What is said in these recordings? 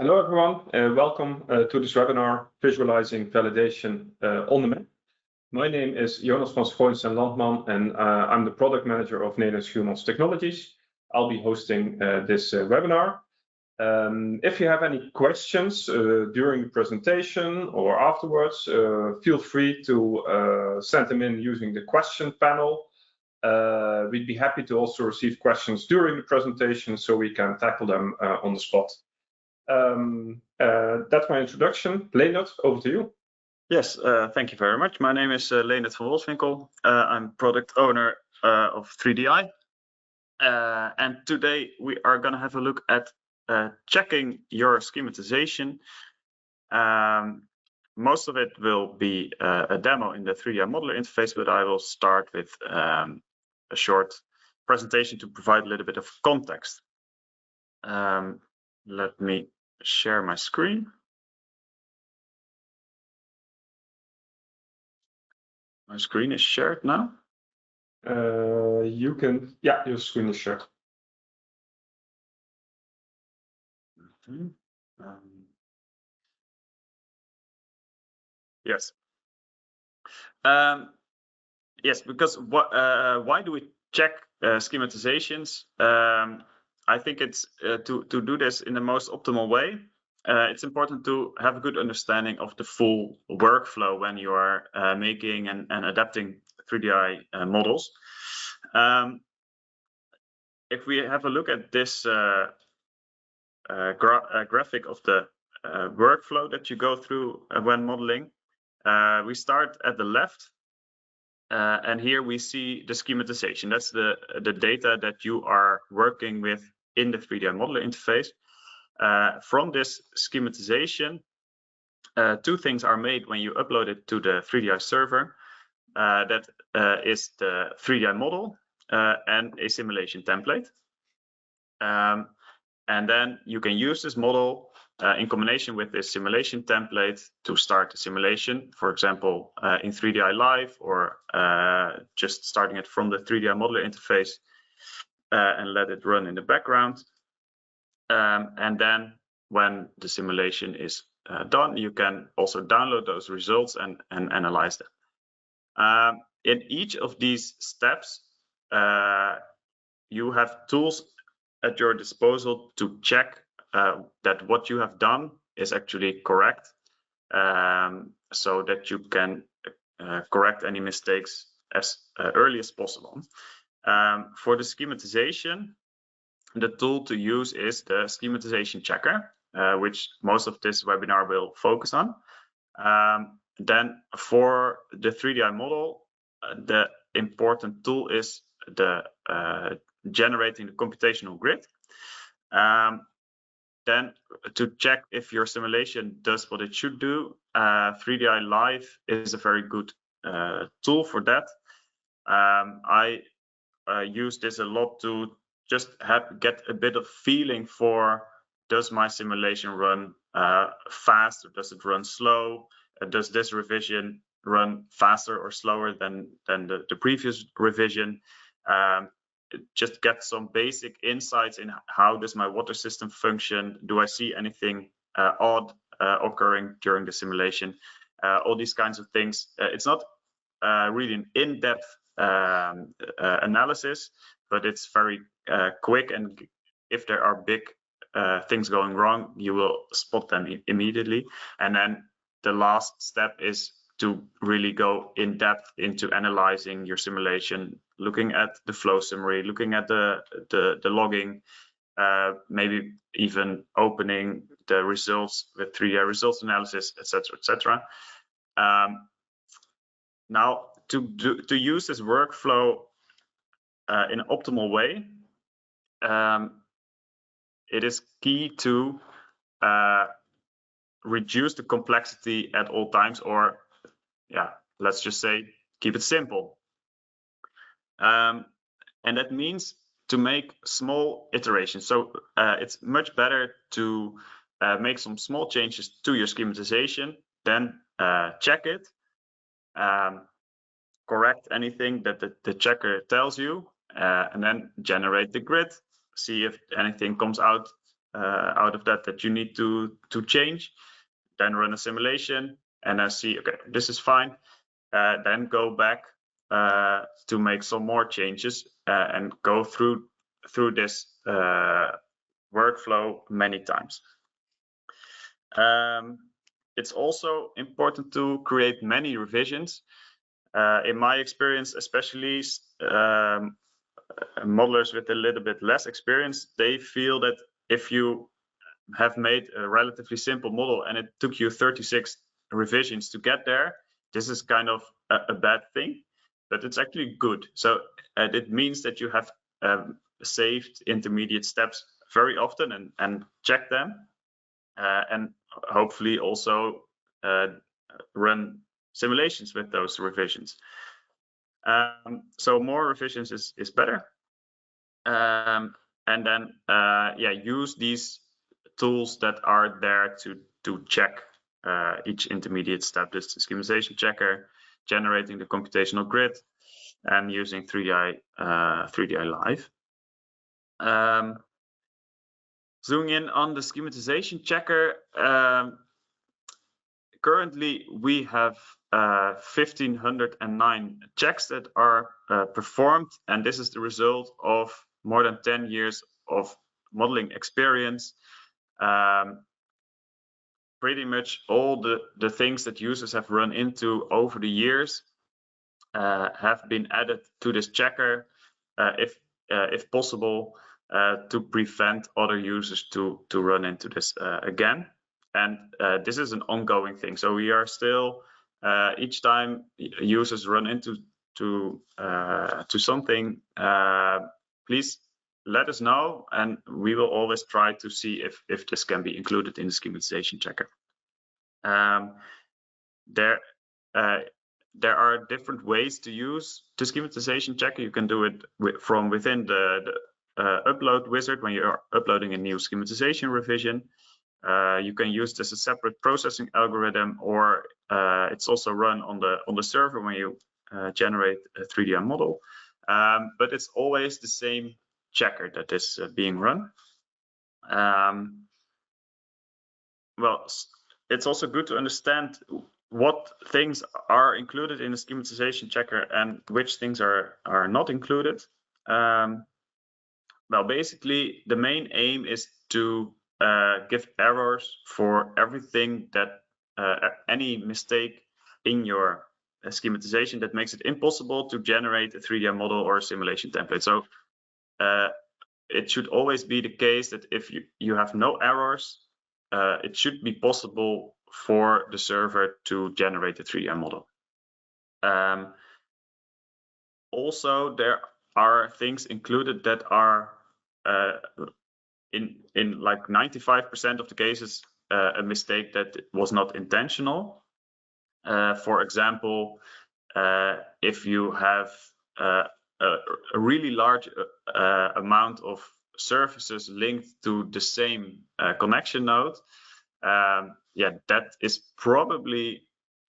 Hello everyone, welcome to this webinar, Visualizing Validation on the Map. My name is Jonas van Schooijns en Landman and I'm the product manager of Nederlands Humans Technologies. I'll be hosting this webinar. If you have any questions during the presentation or afterwards, feel free to send them in using the question panel. We'd be happy to also receive questions during the presentation so we can tackle them on the spot. That's my introduction. Leonard, over to you. Yes, thank you very much. My name is Leonard van Wolfswinkel. I'm product owner of 3DI. And today we are going to have a look at checking your schematization. Most of it will be a demo in the 3DI modeler interface, but I will start with a short presentation to provide a little bit of context. Let me share my screen. My screen is shared now. You can, yeah, your screen is shared. Yes. Yes, because why do we check schematizations? I think it's to do this in the most optimal way. It's important to have a good understanding of the full workflow when you are making and adapting 3DI models. If we have a look at this graphic of the workflow that you go through when modeling, we start at the left, and here we see the schematization. That's the data that you are working with in the 3DI modeler interface. From this schematization, two things are made when you upload it to the 3DI server. That is the 3DI model and a simulation template. And then you can use this model in combination with this simulation template to start the simulation, for example, in 3DI Live, or just starting it from the 3DI modeler interface and let it run in the background. And then when the simulation is done, you can also download those results and analyze them. In each of these steps, you have tools at your disposal to check that what you have done is actually correct, so that you can correct any mistakes as early as possible. For the schematization, the tool to use is the schematization checker, which most of this webinar will focus on. Then for the 3DI model, the important tool is the generating the computational grid. Then to check if your simulation does what it should do, 3DI Live is a very good tool for that. I use this a lot to just get a bit of feeling for, does my simulation run fast or does it run slow? Does this revision run faster or slower than the previous revision? Just get some basic insights in how does my water system function? Do I see anything odd occurring during the simulation? All these kinds of things. It's not really an in-depth analysis, but it's very quick, and if there are big things going wrong, you will spot them immediately. And then the last step is to really go in depth into analyzing your simulation, looking at the flow summary, looking at the logging, maybe even opening the results with 3D results analysis, etc., etc. Now, to use this workflow in an optimal way, it is key to reduce the complexity at all times, or let's just say keep it simple. And that means to make small iterations. So it's much better to make some small changes to your schematization, then check it, correct anything that the checker tells you, and then generate the grid, see if anything comes out out of that you need to change. Then run a simulation and see, okay, this is fine. Then go back to make some more changes and go through this workflow many times. It's also important to create many revisions. In my experience, especially modelers with a little bit less experience, they feel that if you have made a relatively simple model and it took you 36 revisions to get there, this is kind of a bad thing, but it's actually good. So it means that you have saved intermediate steps very often and check them, and hopefully also run simulations with those revisions. So more revisions is better. And then use these tools that are there to check each intermediate step. This is the schematization checker, generating the computational grid, and using 3DI Live. Zooming in on the schematization checker, currently we have 1,509 checks that are performed, and this is the result of more than 10 years of modeling experience. Pretty much all the things that users have run into over the years have been added to this checker, if possible, to prevent other users to run into this again. And this is an ongoing thing. So we are still each time users run into something, please let us know, and we will always try to see if this can be included in the schematization checker. There are different ways to use the schematization checker. You can do it from within the upload wizard when you are uploading a new schematization revision. You can use this as a separate processing algorithm, or it's also run on the server when you generate a 3D model. But it's always the same checker that is being run. Well, it's also good to understand what things are included in the schematization checker and which things are not included. Well, basically, the main aim is to give errors for everything that any mistake in your schematization that makes it impossible to generate a 3D model or a simulation template. So it should always be the case that if you have no errors, it should be possible for the server to generate a 3D model. Also, there are things included that are in like 95% of the cases a mistake that was not intentional. For example, if you have a really large amount of services linked to the same connection node, that is probably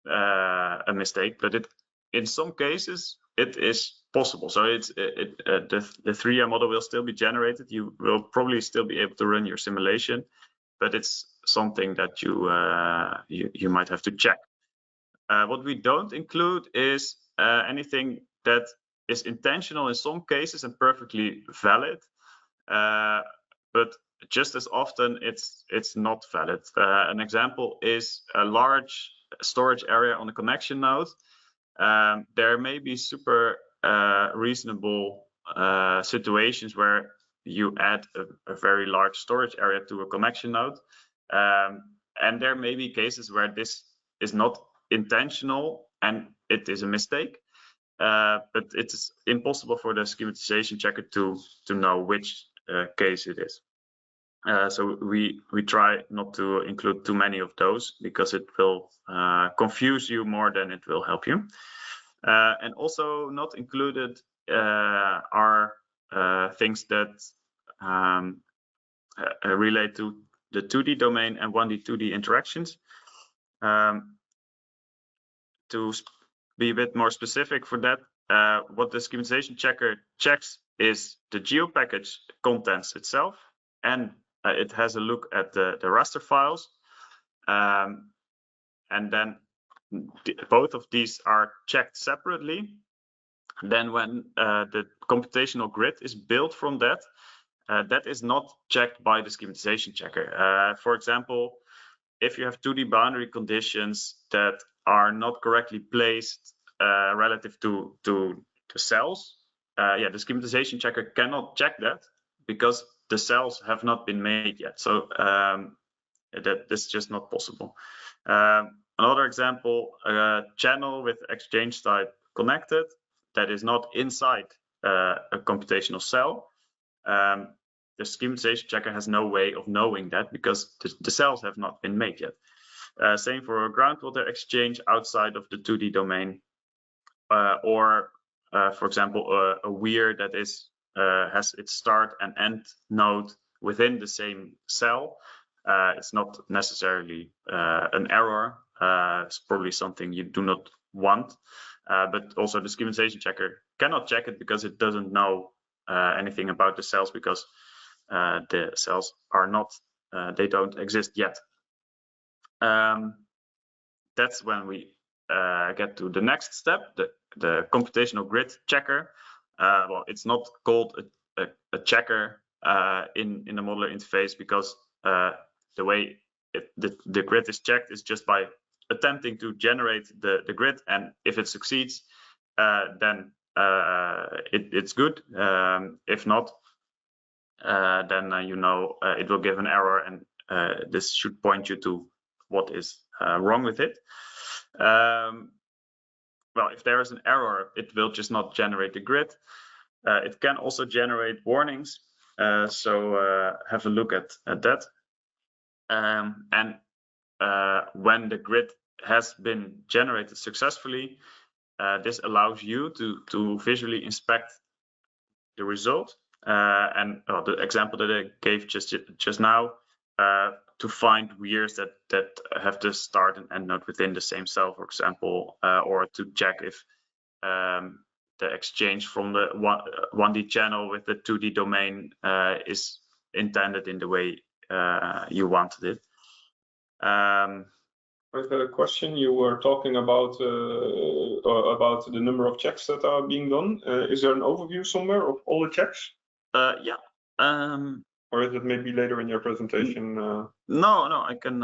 a mistake, but in some cases it is possible. So the 3D model will still be generated. You will probably still be able to run your simulation, but it's something that you might have to check. What we don't include is anything that is intentional in some cases and perfectly valid, but just as often it's not valid. An example is a large storage area on the connection node. There may be super reasonable situations where you add a very large storage area to a connection node, and there may be cases where this is not intentional and it is a mistake, but it's impossible for the schematization checker to know which case it is. So we try not to include too many of those because it will confuse you more than it will help you. And also not included are things that relate to the 2D domain and 1D, 2D interactions. To be a bit more specific for that, what the schematization checker checks is the geopackage contents itself and it has a look at the raster files, and then both of these are checked separately. Then when the computational grid is built from that, that is not checked by the schematization checker. For example, if you have 2D boundary conditions that are not correctly placed relative to the cells, the schematization checker cannot check that because the cells have not been made yet. So that is just not possible. Another example, a channel with exchange type connected that is not inside a computational cell. The schematization checker has no way of knowing that because the cells have not been made yet. Same for a groundwater exchange outside of the 2D domain, or for example, a weir that is has its start and end node within the same cell. It's not necessarily an error. It's probably something you do not want, but also the schematization checker cannot check it because it doesn't know anything about the cells, because the cells are not, they don't exist yet. That's when we get to the next step, the computational grid checker. Well, it's not called a checker in the modeler interface because the way the grid is checked is just by attempting to generate the grid, and if it succeeds, then it's good. If not, then you know it will give an error, and this should point you to what is wrong with it. Well, if there is an error, it will just not generate the grid. It can also generate warnings, so have a look at that. And when the grid has been generated successfully, this allows you to visually inspect the result. And the example that I gave just now, to find weirs that have the start and end node within the same cell, for example, or to check if the exchange from the 1D channel with the 2D domain is intended in the way you wanted it. I've got a question. You were talking about the number of checks that are being done. Is there an overview somewhere of all the checks? Yeah. Or is it maybe later in your presentation? No, I can.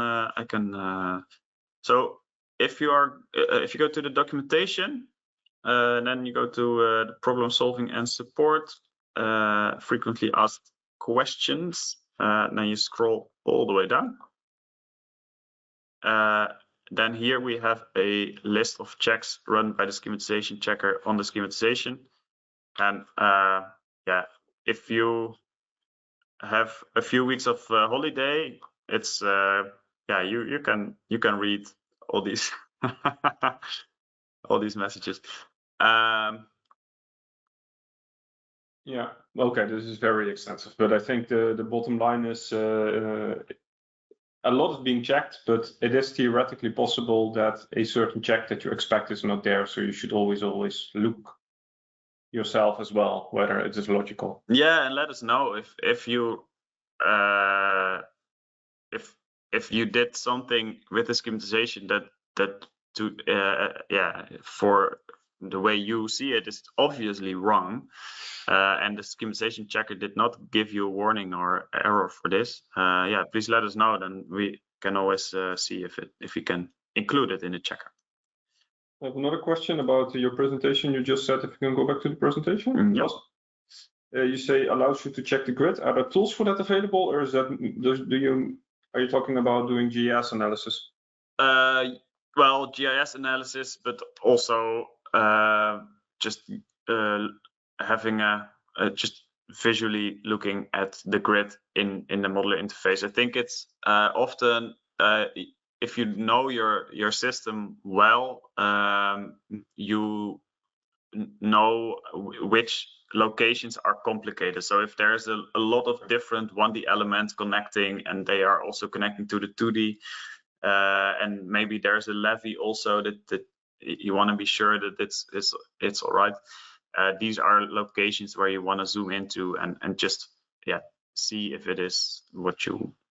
So if you go to the documentation, then you go to the problem solving and support, frequently asked questions. Then you scroll all the way down. Then here we have a list of checks run by the schematization checker on the schematization. And yeah, if you have a few weeks of holiday, it's yeah, you can read all these all these messages. Yeah, okay, this is very extensive, but I think the bottom line is a lot is being checked, but it is theoretically possible that a certain check that you expect is not there. So you should always look yourself as well, whether it is logical. Yeah, and let us know if you if you did something with the schematization that to yeah, for the way you see it is obviously wrong, and the schematization checker did not give you a warning or error for this. Yeah, please let us know. Then we can always see if we can include it in the checker. I have another question about your presentation. You just said if you can go back to the presentation. Yes. You say allows you to check the grid. Are there tools for that available, or is that are you talking about doing GIS analysis? Well, GIS analysis, but also just having just visually looking at the grid in the modeler interface. I think it's often if you know your system well, you know which locations are complicated. So if there's a lot of different 1D elements connecting, and they are also connecting to the 2D, and maybe there's a levee also that you want to be sure that it's all right. These are locations where you want to zoom into and just see if it is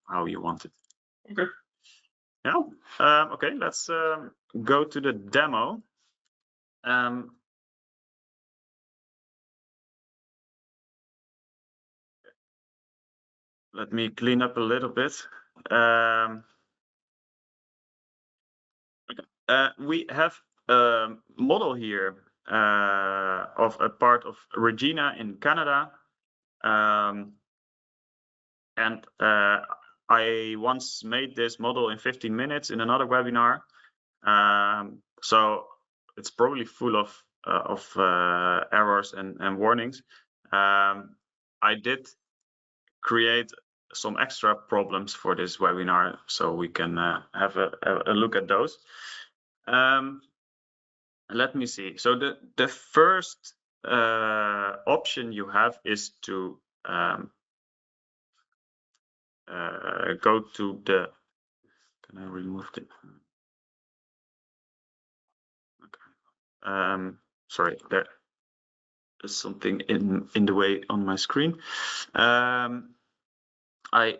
how you want it. Okay. Yeah. Okay. Let's go to the demo. Let me clean up a little bit. We have a model here of a part of Regina in Canada. And I once made this model in 15 minutes in another webinar. So it's probably full of errors and warnings. I did create some extra problems for this webinar, so we can have a look at those. Let me see. So the first option you have is to go to the. Can I remove it? Okay. Sorry, there is something in the way on my screen. I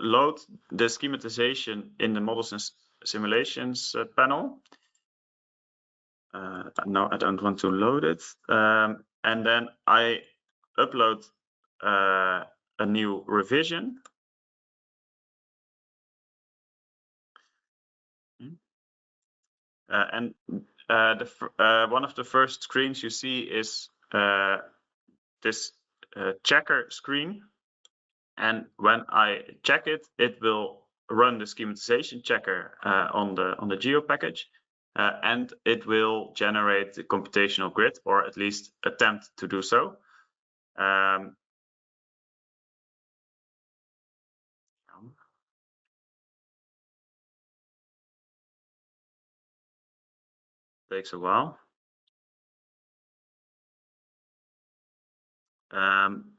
load the schematization in the models and simulations panel. No, I don't want to load it. And then I upload a new revision. And one of the first screens you see is this checker screen. And when I check it, it will run the schematization checker on the geo package, and it will generate the computational grid, or at least attempt to do so. Takes a while.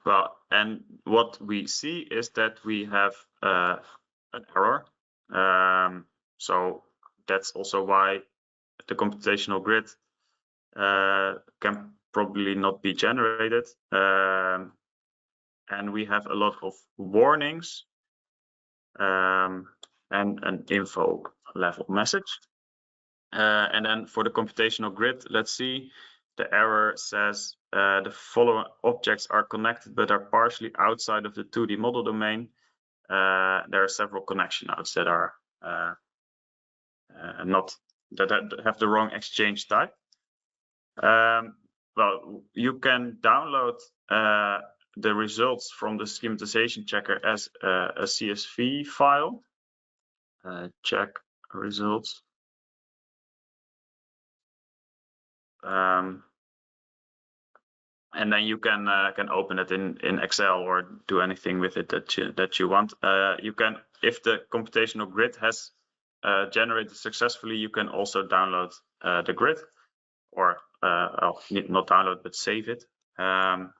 Well, and what we see is that we have an error. So that's also why the computational grid can probably not be generated. And we have a lot of warnings and an info level message. And then for the computational grid, let's see, the error says the following objects are connected but are partially outside of the 2D model domain. There are several connection nodes that are that have the wrong exchange type. Well, you can download the results from the schematization checker as a CSV file. Check results. And then you can open it in Excel or do anything with it that you want. You can, if the computational grid has generated successfully, you can also download the grid, or not download but save it. Well,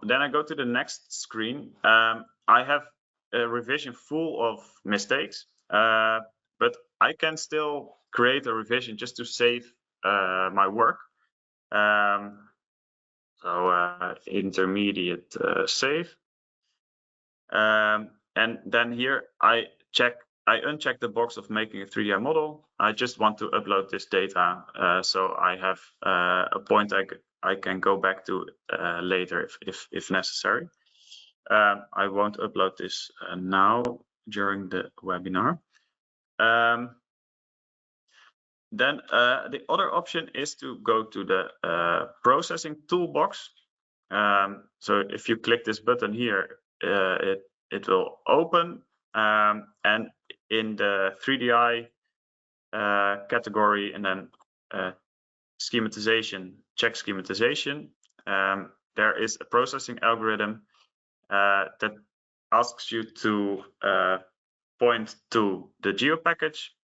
then I go to the next screen. I have a revision full of mistakes, but I can still create a revision just to save my work. So intermediate save. And then here I uncheck the box of making a 3D model. I just want to upload this data, so I have a point I can go back to later if necessary. I won't upload this now during the webinar. Then the other option is to go to the processing toolbox. So if you click this button here, it will open, and in the 3DI category, and then schematization, check schematization, there is a processing algorithm that asks you to point to the geo package.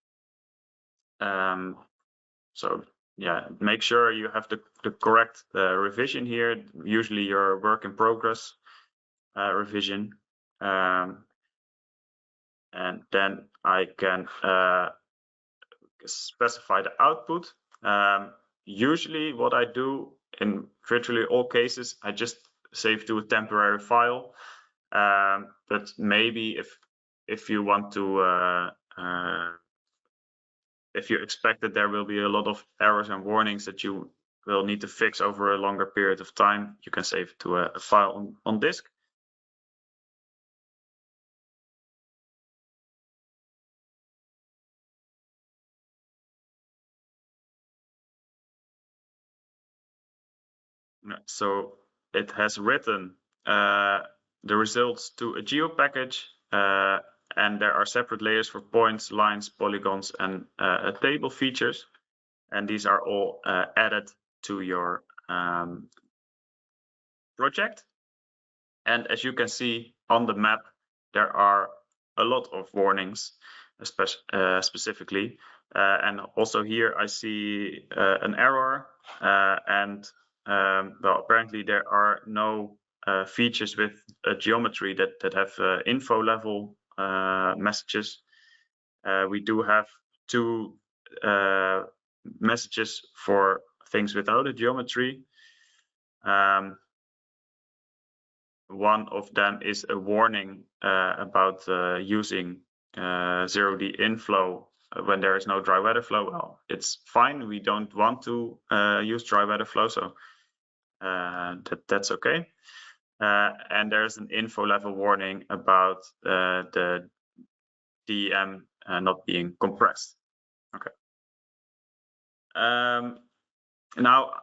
So yeah, make sure you have the correct revision here, usually your work in progress revision. And then I can specify the output. Usually what I do in virtually all cases, I just save to a temporary file. But maybe if you want to, if you expect that there will be a lot of errors and warnings that you will need to fix over a longer period of time, you can save it to a file on disk. So it has written the results to a geo package, and there are separate layers for points, lines, polygons, and table features. And these are all added to your project. And as you can see on the map, there are a lot of warnings, specifically. And also here I see an error, and well, apparently there are no features with geometry that have info level messages. We do have two messages for things without a geometry. One of them is a warning about using 0D inflow when there is no dry weather flow. Well, it's fine. We don't want to use dry weather flow, so that's okay. And there's an info level warning about the DEM not being compressed. Okay. Now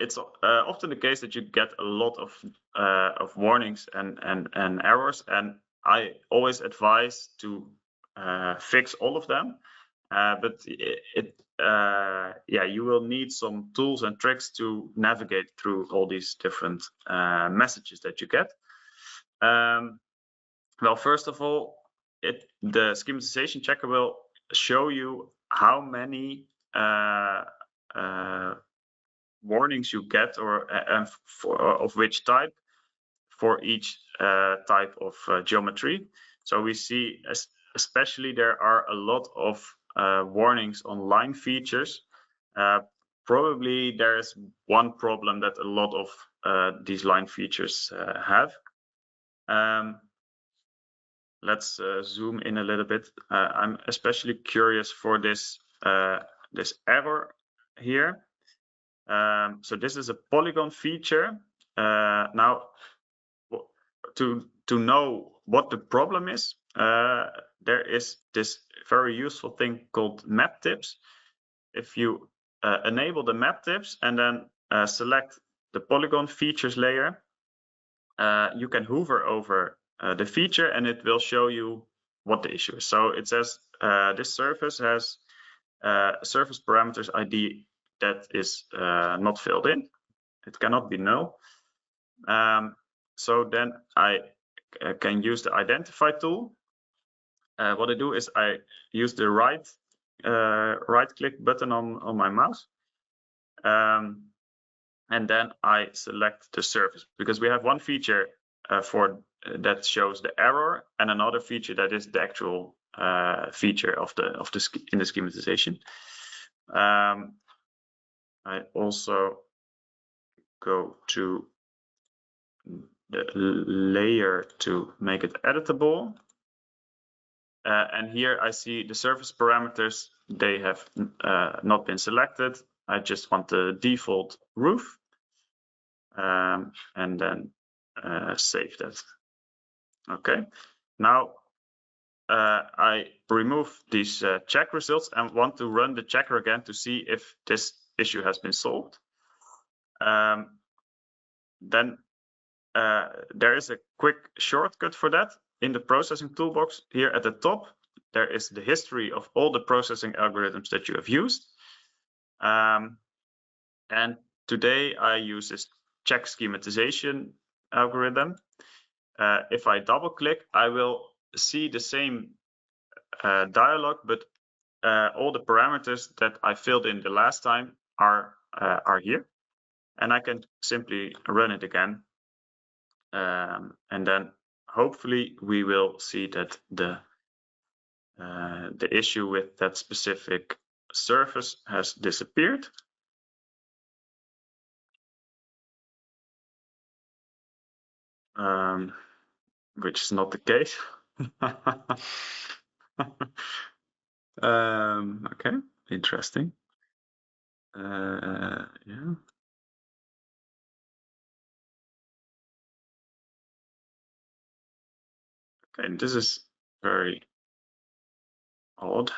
it's often the case that you get a lot of warnings and errors, and I always advise to fix all of them. But yeah, you will need some tools and tricks to navigate through all these different messages that you get. Well, first of all, the schematization checker will show you how many warnings you get, or of which type, for each type of geometry. So we see, especially there are a lot of warnings on line features. Probably there is one problem that a lot of these line features have. Let's zoom in a little bit. I'm especially curious for this error here. So this is a polygon feature. Now, to know what the problem is, there is this very useful thing called map tips. If you enable the map tips and then select the polygon features layer, you can hover over the feature and it will show you what the issue is. So it says this surface has a surface parameters ID that is not filled in. It cannot be null. So then I can use the identify tool. What I do is I use the right click button on my mouse, and then I select the surface, because we have one feature for that shows the error and another feature that is the actual feature of the in the schematization. I also go to the layer to make it editable. And here I see the surface parameters, they have not been selected. I just want the default roof, and then save that. Okay, now I remove these check results and want to run the checker again to see if this issue has been solved. Then there is a quick shortcut for that. In the processing toolbox here at the top, there is the history of all the processing algorithms that you have used. And today I use this check schematization algorithm. If I double click, I will see the same dialog, but all the parameters that I filled in the last time are here. And I can simply run it again. And then hopefully we will see that the issue with that specific surface has disappeared. which is not the case. Okay, interesting. Yeah. Okay, this is very odd.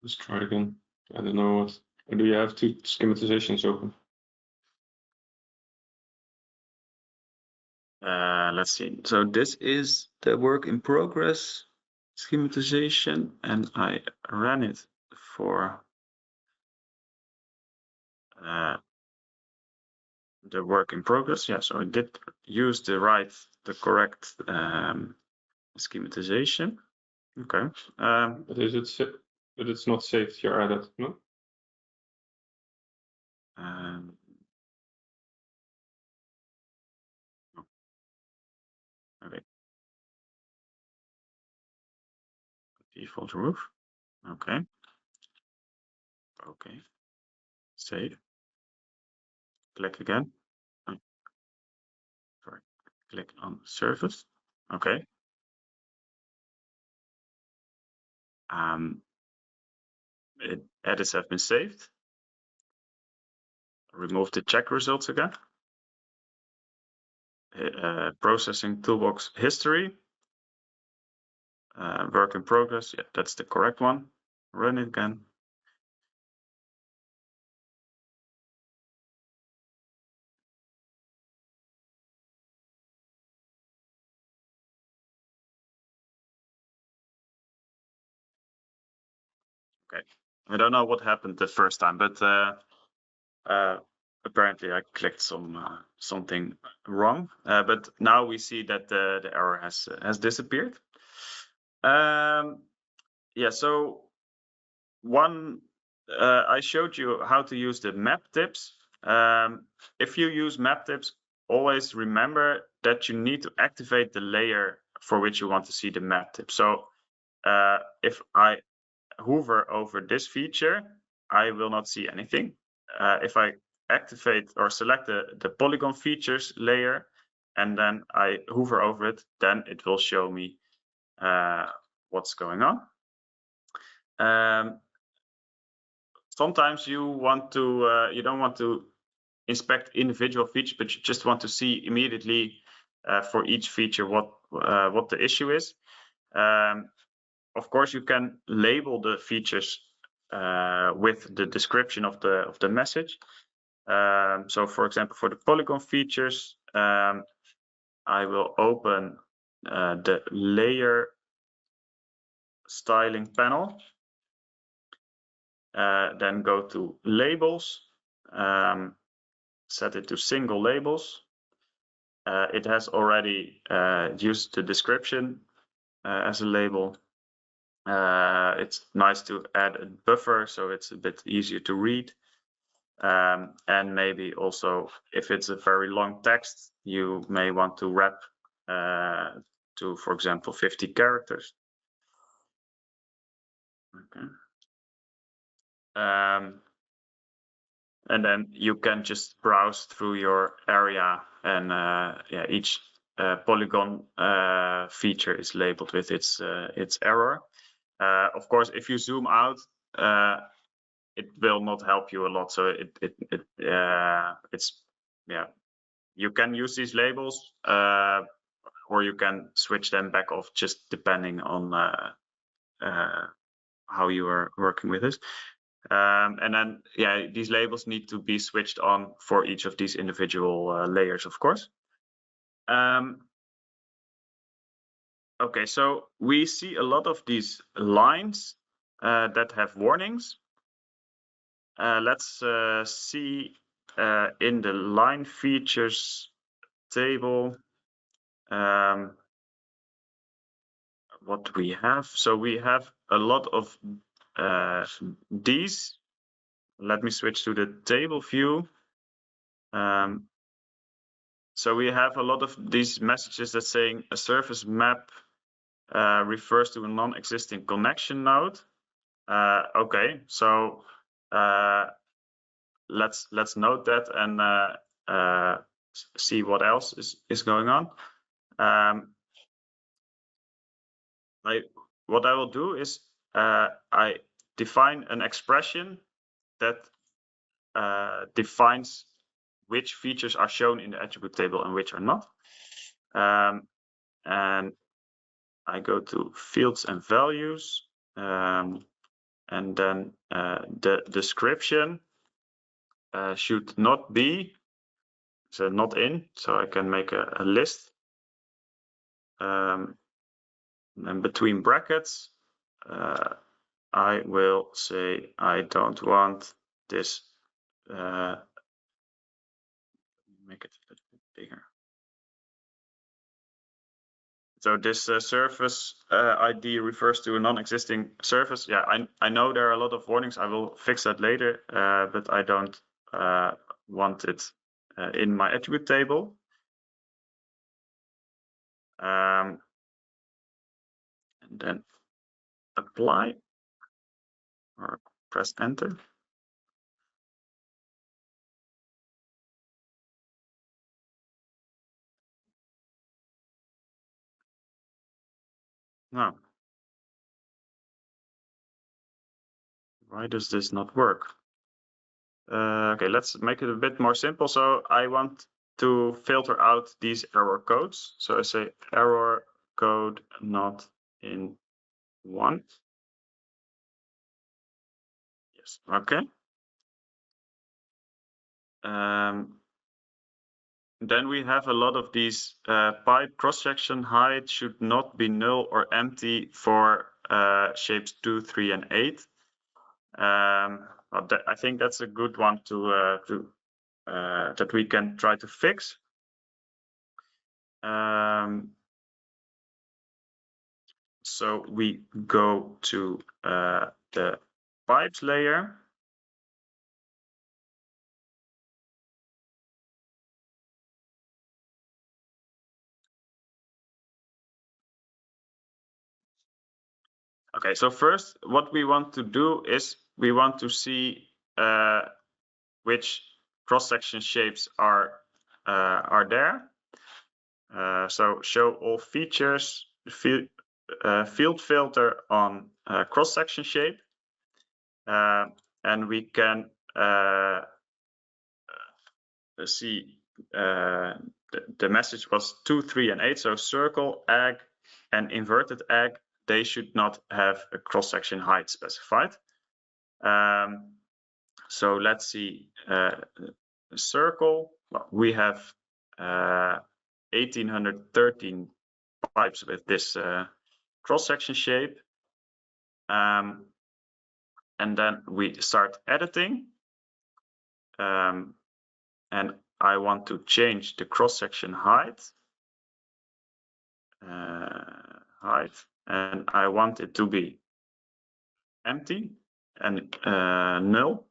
Let's try again. I don't know what. Or do you have two schematizations open? Let's see. So this is the work in progress schematization, and I ran it for the work in progress. Yeah, so I did use the correct schematization. Okay. But is it? But it's not saved here either. No. Okay. Default roof. Okay. Okay. Save. Click again. Sorry. Click on surface. Okay. Edits have been saved. Remove the check results again. Processing toolbox history. Work in progress. Yeah, that's the correct one. Run it again. Okay. I don't know what happened the first time, but apparently I clicked something wrong. But now we see that the error has disappeared. Yeah. So I showed you how to use the map tips. If you use map tips, always remember that you need to activate the layer for which you want to see the map tip. So if I hover over this feature, I will not see anything. If I activate or select the polygon features layer and then I hover over it, then it will show me what's going on. Sometimes you don't want to inspect individual features, but you just want to see immediately for each feature what the issue is. Of course, you can label the features with the description of the message. So, for example, for the polygon features, I will open the layer styling panel. Then go to labels, set it to single labels. It has already used the description as a label. It's nice to add a buffer so it's a bit easier to read. And maybe also if it's a very long text, you may want to wrap to, for example, 50 characters. Okay. And then you can just browse through your area and yeah, each polygon feature is labeled with its error. Of course, if you zoom out, it will not help you a lot. So it's yeah, you can use these labels or you can switch them back off just depending on how you are working with this. And then, yeah, these labels need to be switched on for each of these individual layers, of course. Okay, so we see a lot of these lines that have warnings. Let's see in the line features table what we have. So we have a lot of these. Let me switch to the table view. So we have a lot of these messages that saying a surface map refers to a non-existing connection node. Okay, so let's note that and see what else is going on. What I will do is I define an expression that defines which features are shown in the attribute table and which are not. And I go to fields and values, and then the description should not be, so not in, so I can make a list. And between brackets, I will say I don't want this. Make it a little bit bigger. So this surface ID refers to a non-existing surface. Yeah, I know there are a lot of warnings. I will fix that later, but I don't want it in my attribute table. And then apply or press enter. No. Why does this not work? Okay, let's make it a bit more simple. So I want to filter out these error codes. So I say error code not in one. Yes, okay. Then we have a lot of these pipe cross-section height should not be null or empty for shapes 2, 3, and 8. I think that's a good one to that we can try to fix. So we go to the pipes layer. Okay, so first what we want to do is we want to see which cross-section shapes are there. So show all features, field filter on cross-section shape, and we can see the message was 2, 3, and 8. So circle, egg, and inverted egg, they should not have a cross-section height specified. So let's see, circle, well, we have 1813 pipes with this cross-section shape. And then we start editing. And I want to change the cross-section height. And I want it to be empty and null.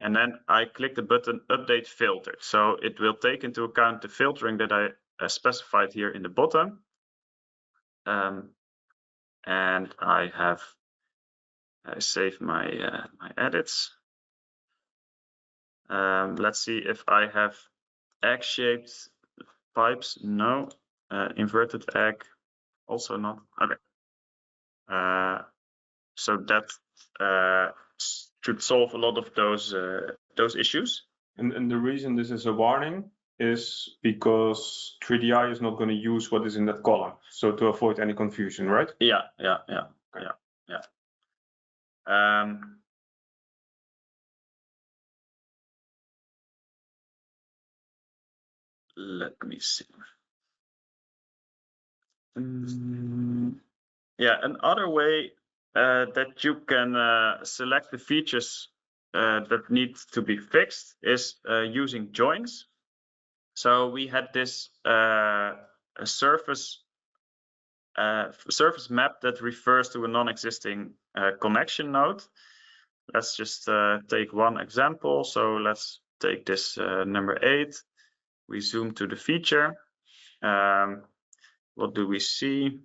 And then I click the button update filter. So it will take into account the filtering that I specified here in the bottom. And I save my my edits. Let's see if I have egg-shaped pipes. No. Inverted egg, also not. Okay. So that should solve a lot of those issues. And the reason this is a warning is because 3DI is not going to use what is in that column. So to avoid any confusion, right? Yeah. Let me see. Yeah, another way that you can select the features that need to be fixed is using joins. So we had this surface map that refers to a non-existing connection node. Let's just take one example. So let's take this number 8. We zoom to the feature. What do we see?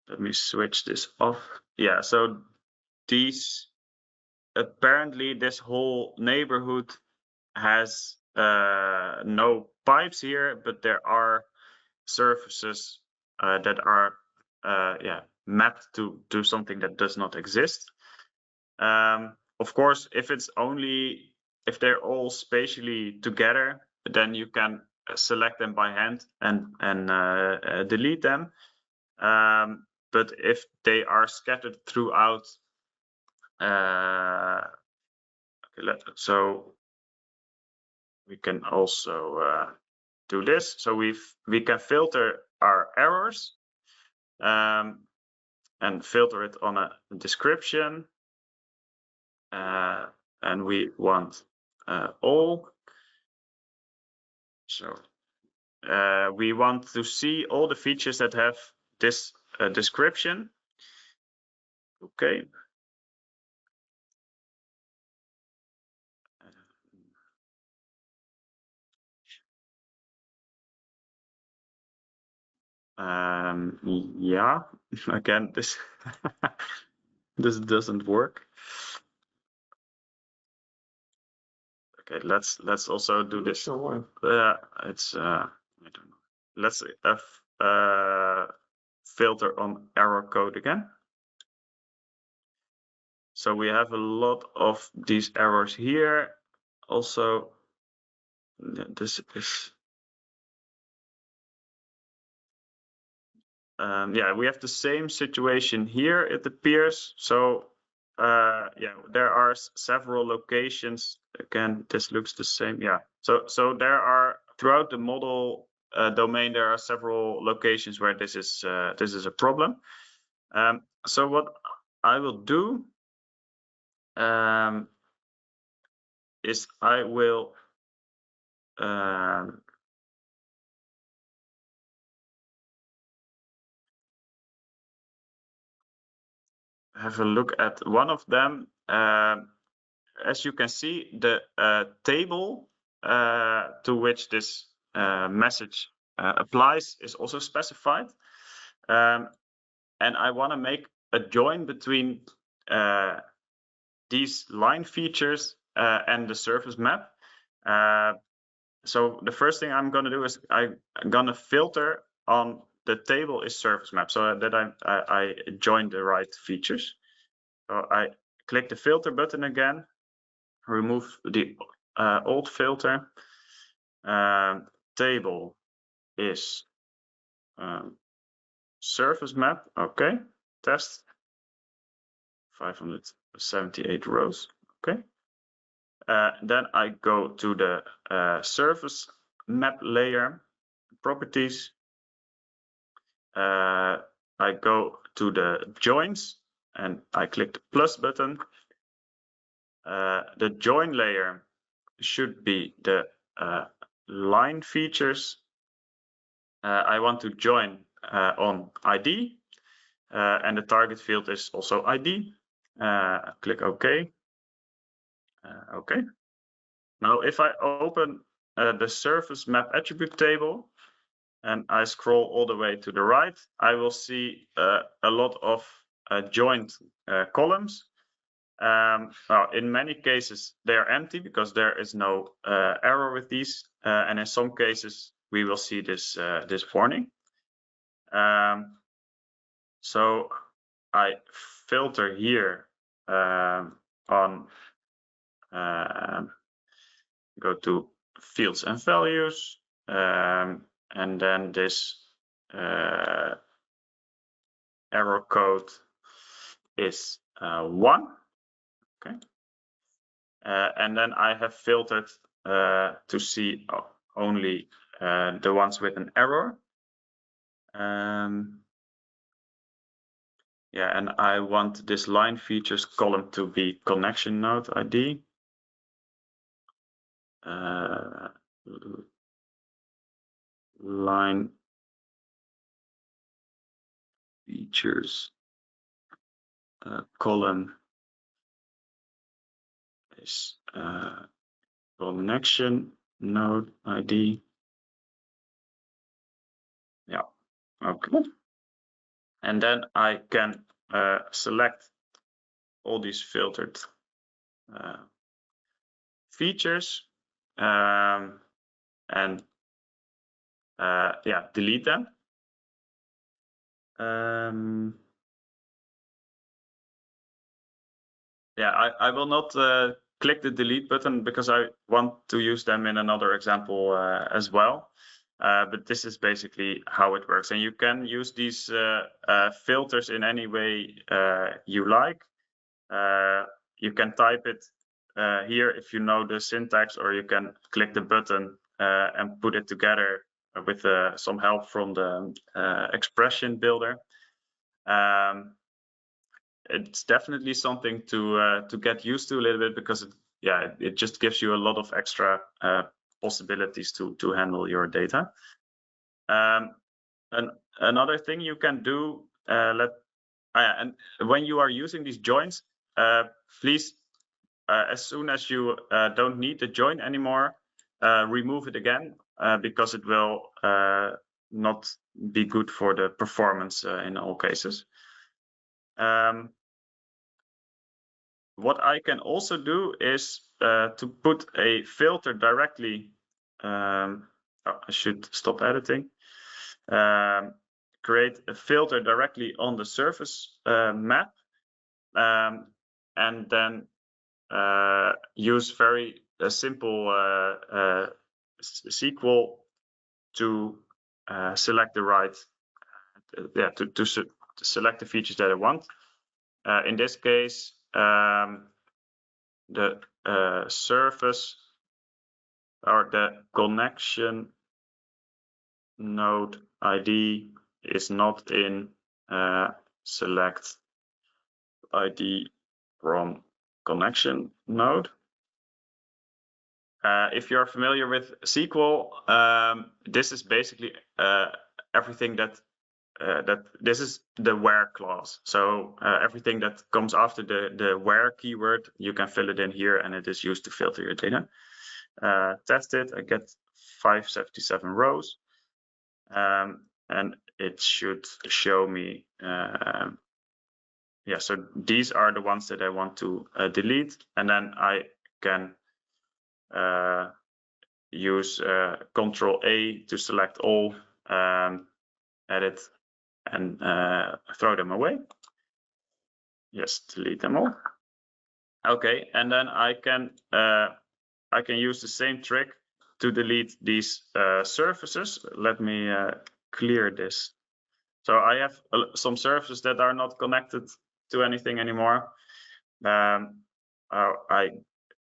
Let me switch this off. Yeah, so these apparently this whole neighborhood has no pipes here, but there are surfaces that are mapped to something that does not exist. Of course, if they're all spatially together, then you can select them by hand and delete them. But if they are scattered throughout, so we can also do this. So we can filter our errors and filter it on a description. And we want all. So we want to see all the features that have this description. Okay. Yeah, again, this this doesn't work. Okay, let's also do this. It's I don't know. Let's filter on error code again. So we have a lot of these errors here. Also, this is yeah, we have the same situation here, it appears. So yeah, there are several locations. Again, this looks the same. Yeah, so there are throughout the model domain, there are several locations where this is a problem. So what I will do is I will have a look at one of them. As you can see, the table to which this message applies is also specified. And I want to make a join between these line features and the surface map. So the first thing I'm going to do is I'm going to filter on the table is surface map, so that I join the right features. So I click the filter button again, remove the old filter. Table is surface map. Okay, test 578 rows. Okay. Then I go to the surface map layer properties. I go to the joins and I click the plus button. The join layer should be the line features. I want to join on ID, and the target field is also ID. Click OK. OK. Now, if I open the surface map attribute table and I scroll all the way to the right, I will see a lot of joined columns. Well, in many cases, they are empty because there is no error with these. And in some cases, we will see this warning. So I filter here on go to fields and values, and then this error code is 1. Okay, and then I have filtered to see only the ones with an error. Yeah, and I want this line features column to be connection node ID. Line features column is connection node ID. Yeah, okay. And then I can select all these filtered features and yeah, delete them. Yeah, I will not click the delete button because I want to use them in another example as well. But this is basically how it works. And you can use these filters in any way you like. You can type it here if you know the syntax, or you can click the button and put it together with some help from the expression builder. It's definitely something to get used to a little bit, because it just gives you a lot of extra possibilities to handle your data. And another thing you can do, and when you are using these joins, please, as soon as you don't need the join anymore, remove it again, because it will not be good for the performance in all cases. What I can also do is to put a filter directly. I should stop editing. Create a filter directly on the surface map, and then use very simple SQL to select the right, to select the features that I want. In this case, the surface or the connection node ID is not in select ID from connection node. If you're familiar with SQL, this is basically everything that this is the where clause. So everything that comes after the where keyword, you can fill it in here, and it is used to filter your data. Test it. I get 577 rows, and it should show me. Yeah, so these are the ones that I want to delete, and then I can use Control A to select all, edit, and throw them away. Yes, delete them all. Okay, and then I can use the same trick to delete these surfaces. Let me clear this. So I have some surfaces that are not connected to anything anymore. I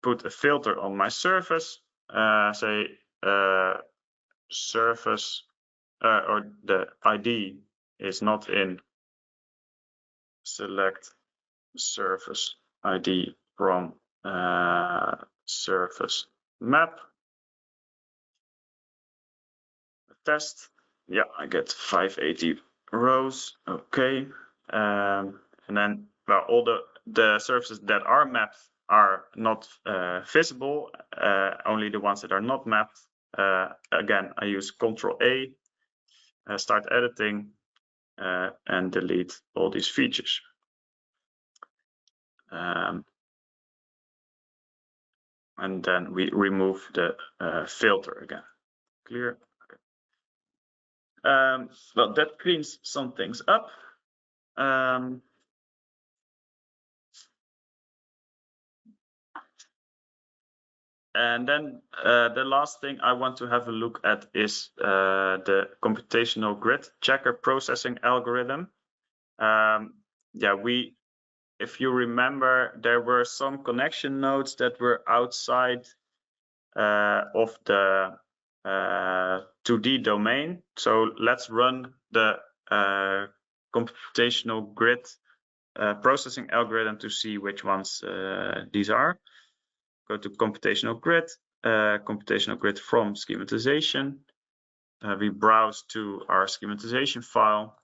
put a filter on my surface, say surface, or the ID is not in select surface ID from surface map. Test. Yeah, I get 580 rows. Okay, and then, well, all the surfaces that are mapped are not visible. Only the ones that are not mapped. Again, I use Control A, start editing, and delete all these features. And then we remove the filter again. Clear. Okay. Well, that cleans some things up. And then the last thing I want to have a look at is the computational grid checker processing algorithm. If you remember, there were some connection nodes that were outside of the 2D domain. So let's run the computational grid processing algorithm to see which ones these are. Go to computational grid from schematization. We browse to our schematization file.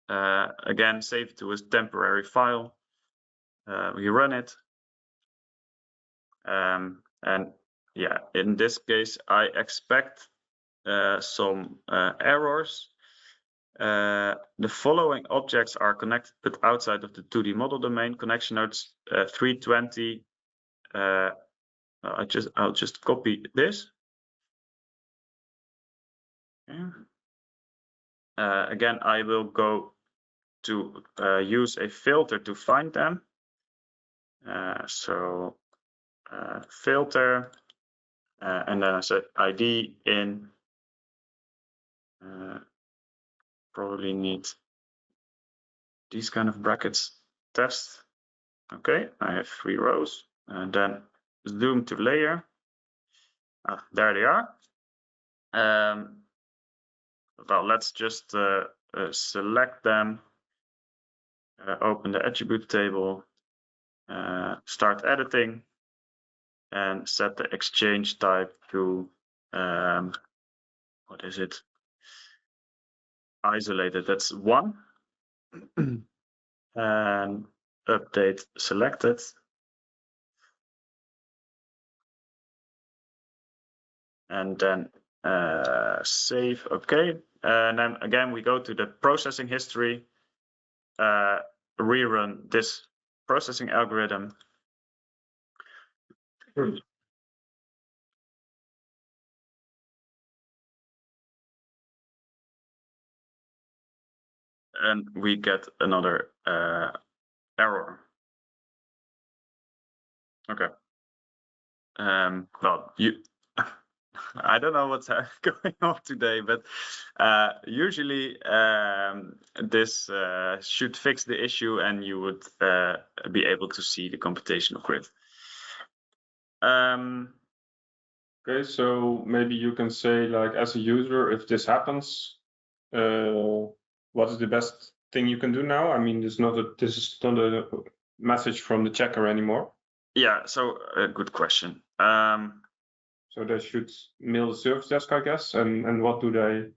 Again, save it to a temporary file. We run it. And yeah, in this case, I expect some errors. The following objects are connected but outside of the 2D model domain. Connection nodes 320 I'll just copy this. Okay. Again, I will go to use a filter to find them. So filter, and then I say ID in. Probably need these kind of brackets. Test. Okay, I have 3 rows, and then zoom to layer. There they are. Well, let's just select them. Open the attribute table. Start editing, and set the exchange type to what is it? Isolated. That's 1. And update selected. And then save. Okay. And then again, we go to the processing history, rerun this processing algorithm. And we get another error. Okay. Well, I don't know what's going on today, but usually this should fix the issue, and you would be able to see the computational grid. Okay, so maybe you can say, like, as a user, if this happens, what is the best thing you can do now? I mean, this is not a message from the checker anymore. Yeah, so good question. So they should mail the service desk, I guess, and what do they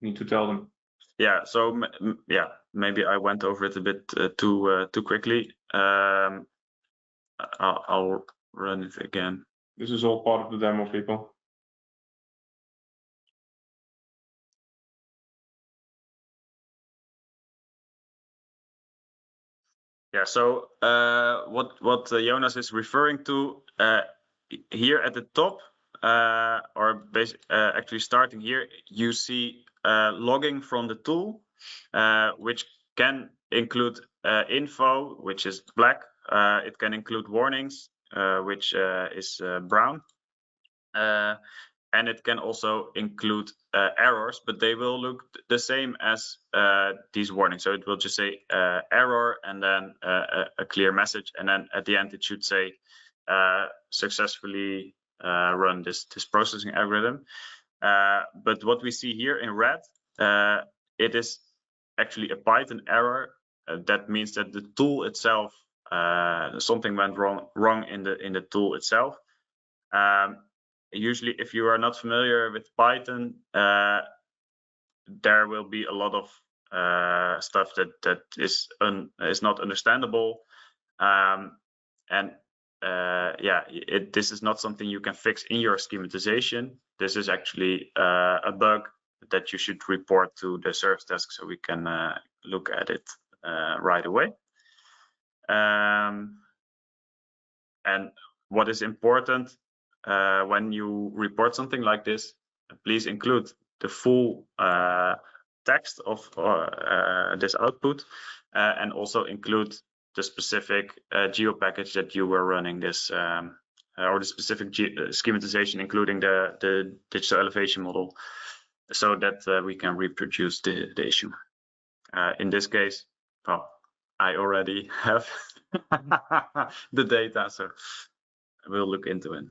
need to tell them? Yeah, so yeah, maybe I went over it a bit too quickly. I'll run it again. This is all part of the demo, people. Yeah, so what Jonas is referring to here at the top, or actually starting here, you see logging from the tool, which can include info, which is black. It can include warnings, which is brown. And it can also include errors, but they will look the same as these warnings. So it will just say error, and then a clear message, and then at the end it should say successfully run this processing algorithm. But what we see here in red, it is actually a Python error. That means that the tool itself, something went wrong in the tool itself. Usually, if you are not familiar with Python, there will be a lot of stuff that is not understandable, and yeah, this is not something you can fix in your schematization. This is actually a bug that you should report to the service desk, so we can look at it right away. And what is important when you report something like this, please include the full text of this output, and also include the specific geo package that you were running this, or the specific schematization, including the digital elevation model, so that we can reproduce the issue. In this case, well, I already have the data, so we'll look into it.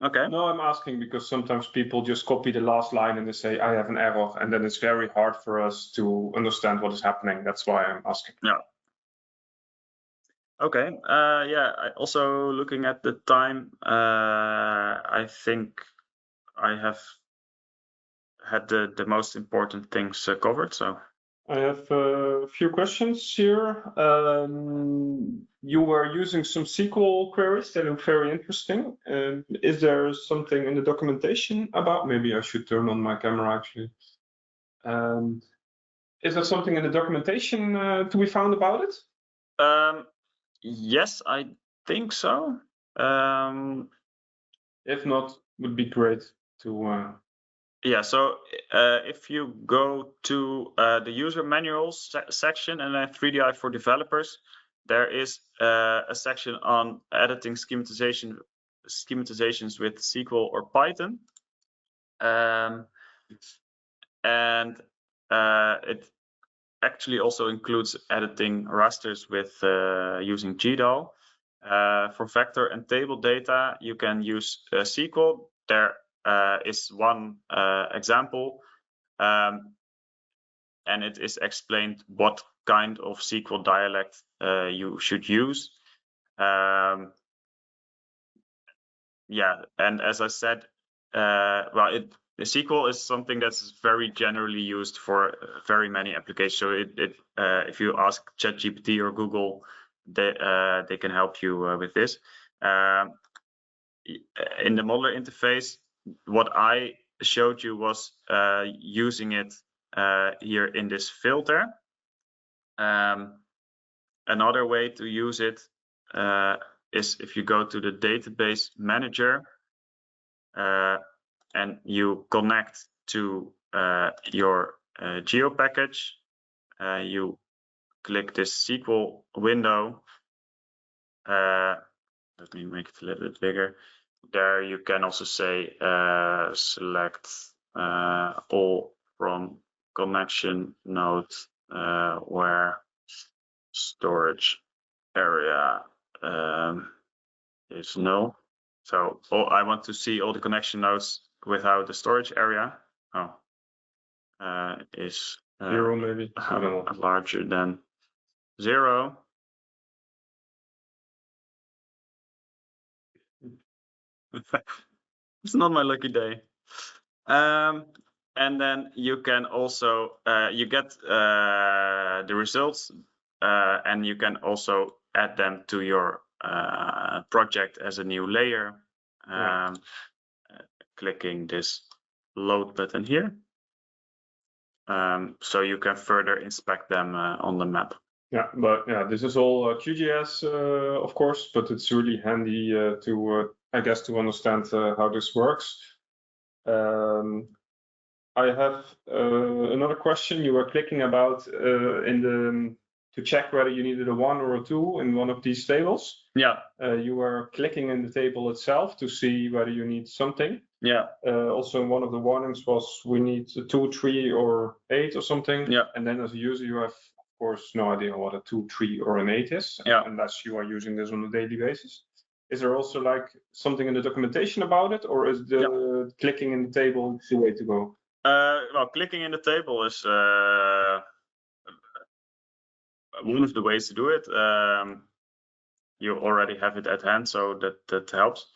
Okay. No, I'm asking because sometimes people just copy the last line and they say, I have an error, and then it's very hard for us to understand what is happening. That's why I'm asking. Yeah. Okay. Yeah, also looking at the time, I think I have had the most important things covered. So I have a few questions here. You were using some SQL queries that look very interesting. Is there something in the documentation about? Maybe I should turn on my camera actually. Is there something in the documentation to be found about it? yes, I think so. If not, would be great to. Yeah, so if you go to the user manuals section and then 3DI for developers, there is a section on editing schematizations with SQL or Python. And it actually also includes editing rasters with using GDAL. For vector and table data, you can use SQL. There is one example, and it is explained what kind of SQL dialect you should use. Yeah, and as I said, SQL is something that's very generally used for very many applications. So if you ask ChatGPT or Google, they can help you with this. In the modeler interface, what I showed you was using it here in this filter. Another way to use it is if you go to the database manager and you connect to your geo package, you click this SQL window. Let me make it a little bit bigger. There you can also say select all from connection node where storage area is null. So I want to see all the connection nodes without the storage area. Is 0 maybe. Larger than 0. It's not my lucky day. And then you can also you get the results, and you can also add them to your project as a new layer. Clicking this load button here. So you can further inspect them on the map. Yeah, but yeah, this is all QGIS, of course, but it's really handy to, I guess, to understand how this works. I have another question. You were clicking about to check whether you needed a 1 or a 2 in one of these tables. Yeah. You were clicking in the table itself to see whether you need something. Yeah. Also, one of the warnings was we need a 2, 3, or 8 or something. Yeah. And then as a user, you have, of course, no idea what a 2, 3, or an 8 is, unless you are using this on a daily basis. Is there also like something in the documentation about it, or is the clicking in the table the way to go? Well, clicking in the table is one of the ways to do it. You already have it at hand, so that helps.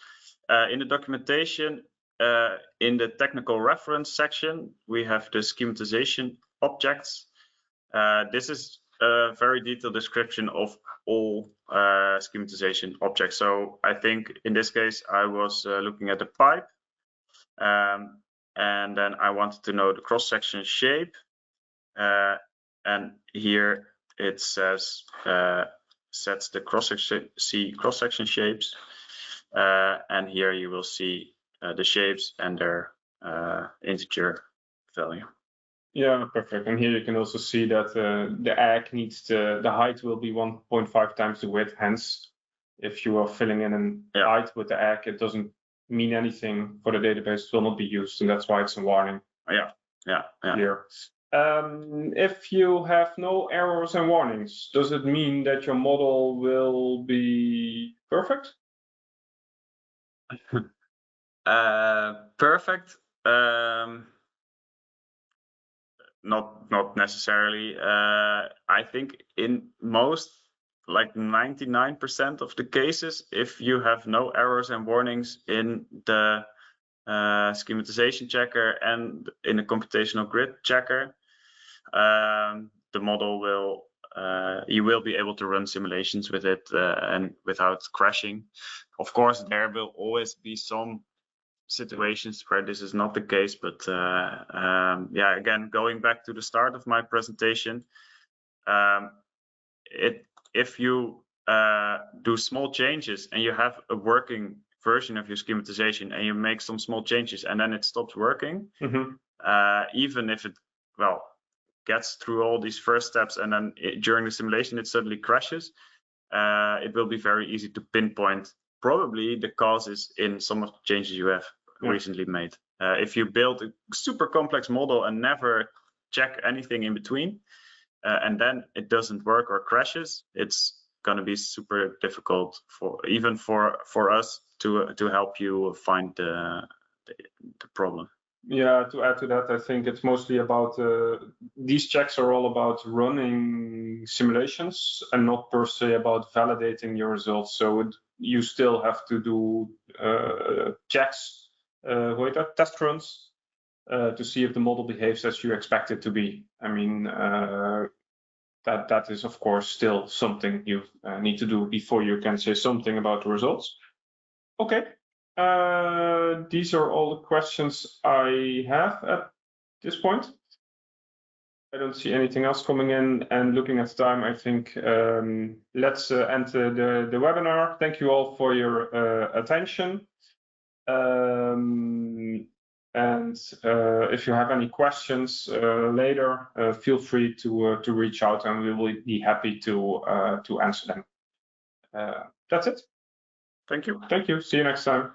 In the documentation, in the technical reference section, we have the schematization objects. This is a very detailed description of all schematization objects. So I think in this case, I was looking at the pipe, and then I wanted to know the cross-section shape. And here it says sets the cross-section shapes, and here you will see the shapes and their integer value. Yeah, perfect. And here you can also see that the egg needs the height will be 1.5 times the width. Hence, if you are filling in an height with the egg, it doesn't mean anything for the database. It will not be used, and that's why it's a warning. Yeah. Here. If you have no errors and warnings, does it mean that your model will be perfect? Perfect. Not necessarily. I think in most, like 99% of the cases, if you have no errors and warnings in the schematization checker and in the computational grid checker, the model will you will be able to run simulations with it and without crashing. Of course, there will always be some situations where this is not the case, but again, going back to the start of my presentation, if you do small changes and you have a working version of your schematization and you make some small changes and then it stops working, even if it gets through all these first steps and then during the simulation it suddenly crashes, it will be very easy to pinpoint probably the causes in some of the changes you have recently made. If you build a super complex model and never check anything in between, and then it doesn't work or crashes, it's going to be super difficult for us to help you find the problem. Yeah, to add to that, I think it's mostly about these checks are all about running simulations and not per se about validating your results. So you still have to do checks, test runs, to see if the model behaves as you expect it to be. I mean, that is of course still something you need to do before you can say something about the results. Okay. These are all the questions I have at this point. I don't see anything else coming in, and looking at the time, I think let's end the webinar. Thank you all for your attention. And if you have any questions later, feel free to reach out, and we will be happy to answer them. That's it. Thank you. Thank you. See you next time.